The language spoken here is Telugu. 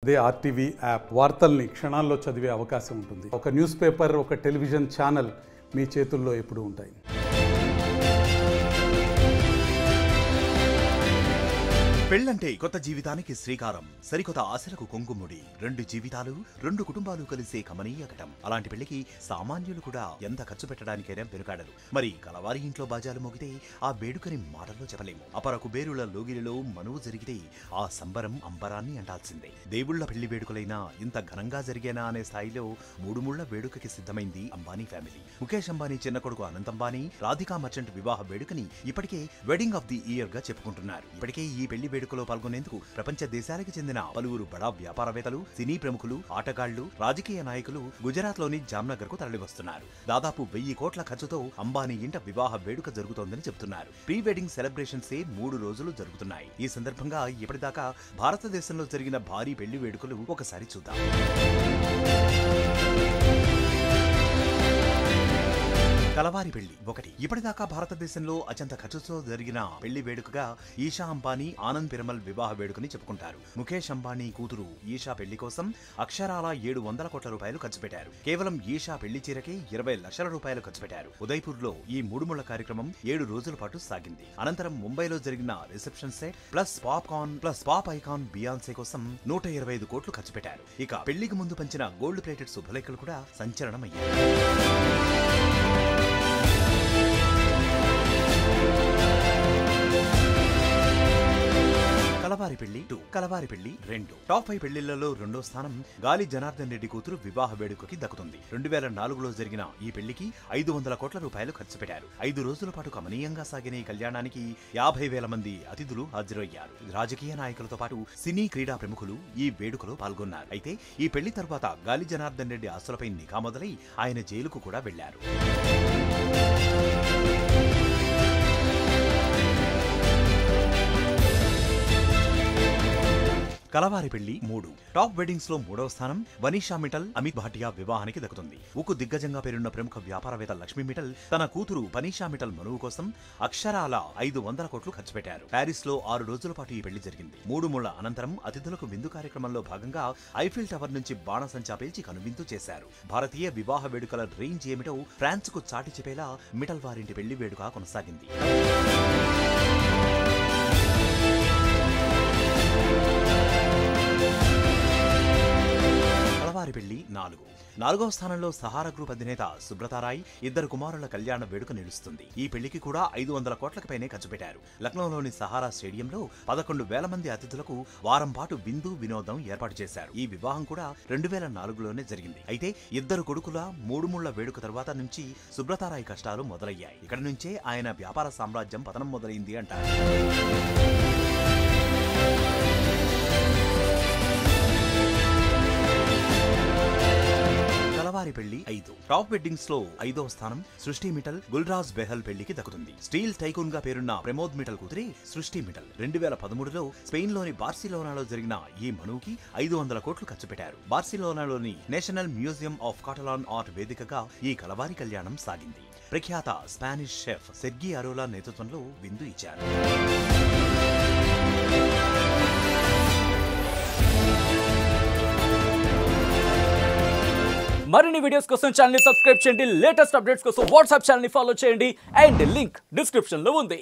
అదే ఆర్టీవీ యాప్ వార్తల్ని క్షణాల్లో చదివే అవకాశం ఉంటుంది. ఒక న్యూస్ పేపర్, ఒక టెలివిజన్ ఛానల్ మీ చేతుల్లో ఎప్పుడూ ఉంటాయి. పెళ్ళంటే కొత్త జీవితానికి శ్రీకారం, సరికొత్త ఆశలకు కొంగుముడి. రెండు జీవితాలు, రెండు కుటుంబాలు కలిసే కమనీయ ఘటం. అలాంటి పెళ్లికి సామాన్యులు కూడా ఎంత ఖర్చు పెట్టడానికైనా వెనుకాడరు. మరి కలవారి ఇంట్లో బాజాలు మోగితే ఆ వేడుకని మాటల్లో చెప్పలేము. అపర కుబేరుల లోగిలిలో మనువు జరిగితే ఆ సంబరం అంబరాన్ని అంటాల్సిందే. దేవుళ్ల పెళ్లి వేడుకలైనా ఇంత ఘనంగా జరిగేనా అనే స్థాయిలో మూడు ముళ్ల వేడుకకి సిద్ధమైంది అంబానీ ఫ్యామిలీ. ముఖేష్ అంబానీ చిన్న కొడుకు అనంత్ అంబానీ రాధికా మర్చెంట్ వివాహ వేడుకని ఇప్పటికే వెడ్డింగ్ ఆఫ్ ది ఇయర్ గా చెప్పుకుంటున్నారు. ఇప్పటికే ఈ పెళ్లి వేడుకలో పాల్గొనేందుకు ప్రపంచ దేశాలకు చెందిన పలువురు బడా వ్యాపారవేత్తలు, సినీ ప్రముఖులు, ఆటగాళ్లు, రాజకీయ నాయకులు గుజరాత్ లోని జామ్నగర్ కు తరలివస్తున్నారు. దాదాపు 1000 కోట్ల ఖర్చుతో అంబానీ ఇంట వివాహ వేడుక జరుగుతోందని చెబుతున్నారు. ప్రీ వెడ్డింగ్ సెలబ్రేషన్స్ 3 రోజులు జరుగుతున్నాయి. ఈ సందర్భంగా ఇప్పటిదాకా భారతదేశంలో జరిగిన భారీ పెళ్లి వేడుకలు ఒకసారి చూద్దాం. కలవారి పెళ్లి 1. ఇప్పటిదాకా భారతదేశంలో అత్యంత ఖర్చుతో జరిగిన పెళ్లి వేడుకగా ఈషా అంబానీ ఆనంద్ పిరమల్ వివాహ వేడుకని చెప్పుకుంటారు. ముఖేష్ అంబానీ కూతురు ఈషా పెళ్లి కోసం అక్షరాల 700 కోట్ల రూపాయలు ఖర్చు పెట్టారు. కేవలం ఈషా పెళ్లి చీరకే 20 లక్షల రూపాయలు ఖర్చు పెట్టారు. ఉదయ్పూర్ లో ఈ మూడుముళ్ల కార్యక్రమం 7 రోజుల పాటు సాగింది. అనంతరం ముంబైలో జరిగిన reception set plus popcorn plus pop icon బియాన్సే కోసం 125 కోట్లు ఖర్చు పెట్టారు. ఇక పెళ్లికి ముందు పంచిన గోల్డ్ ప్లేటెడ్ శుభలేఖలు కూడా సంచలనమయ్యాయి. కలవారి పెళ్లి 2. కలవారి పెళ్లి 2 టాప్ 5 పెళ్లిళ్లలో రెండో స్థానం గాలి జనార్దన్ రెడ్డి కూతురు వివాహ వేడుకకి దక్కుతుంది. 2004లో జరిగిన ఈ పెళ్లికి 500 కోట్ల రూపాయలు ఖర్చు పెట్టారు. 5 రోజుల పాటు కమనీయంగా సాగిన ఈ కళ్యాణానికి 50,000 మంది అతిథులు హాజరయ్యారు. రాజకీయ నాయకులతో పాటు సినీ క్రీడా ప్రముఖులు ఈ వేడుకలో పాల్గొన్నారు. అయితే ఈ పెళ్లి తర్వాత గాలి జనార్దన్ రెడ్డి ఆస్తులపై నిఘా మొదలై ఆయన జైలుకు కూడా వెళ్లారు. కలవారి పెళ్లి 3 టాప్ వెడ్డింగ్స్ లో 3వ స్థానం వనీషా మిట్టల్ అమిత్ భాటియా వివాహానికి దక్కుతుంది. ఉక్కు దిగ్గజంగా పేరున్న ప్రముఖ వ్యాపారవేత్త లక్ష్మీ మిట్టల్ తన కూతురు వనీషా మిట్టల్ మనువు కోసం అక్షరాల 500 కోట్లు ఖర్చు పెట్టారు. ప్యారిస్ లో 6 రోజుల పాటు ఈ పెళ్లి జరిగింది. 3 ముళ్ల అనంతరం అతిథులకు విందు కార్యక్రమంలో భాగంగా ఐఫిల్ టవర్ నుంచి బాణసంచా పేల్చి కనువిందు చేశారు. భారతీయ వివాహ వేడుకల రేంజ్ ఏమిటో ఫ్రాన్స్ కు చాటి చెప్పేలా మిట్టల్ వారింటి పెళ్లి వేడుక కొనసాగింది. కలవారి పెళ్లి 4. 4వ స్థానంలో సహారా గ్రూప్ అధినేత సుబ్రతారాయ్ 2 కుమారుల కళ్యాణ వేడుక నిలుస్తుంది. ఈ పెళ్లికి కూడా 500 కోట్లకు పైనే ఖర్చు పెట్టారు. లక్నోలోని సహారా స్టేడియంలో 11,000 మంది అతిథులకు వారం పాటు విందు వినోదం ఏర్పాటు చేశారు. ఈ వివాహం కూడా 2004లోనే జరిగింది. అయితే 2 కొడుకుల 3 ముళ్ల వేడుక తర్వాత నుంచి సుబ్రతారాయ్ కష్టాలు మొదలయ్యాయి. ఇక్కడ నుంచే ఆయన వ్యాపార సామ్రాజ్యం పతనం మొదలైంది అంటారు. కలవారి పెళ్లి 5 టాప్ వెడ్డింగ్స్ లో 5వ స్థానం సృష్టి మిట్టల్ గుల్రాజ్ బెహల్ పెళ్లికి దక్కుతుంది. స్టీల్ టైకూన్ గా పేరున్న ప్రమోద్ మిట్టల్ కూతురి సృష్టి మిట్టల్ 2013లో స్పెయిన్ లోని బార్సిలోనాలో జరిగిన ఈ మనువుకి 500 కోట్లు ఖర్చు పెట్టారు. బార్సిలోనాలోని national museum of Catalan art వేదికగా ఈ కలవారి కళ్యాణం సాగింది. ప్రఖ్యాత స్పానిష్ షెఫ్ సెర్గి అరోలా నేతృత్వంలో విందు ఇచ్చారు. మరిన్ని వీడియోస్ కోసం ఛానల్ ని సబ్స్క్రైబ్ చేయండి. లేటెస్ట్ అప్డేట్స్ కోసం వాట్సాప్ ఛానల్ ని ఫాలో చేయండి. అండ్ లింక్ డిస్క్రిప్షన్ లో ఉంది.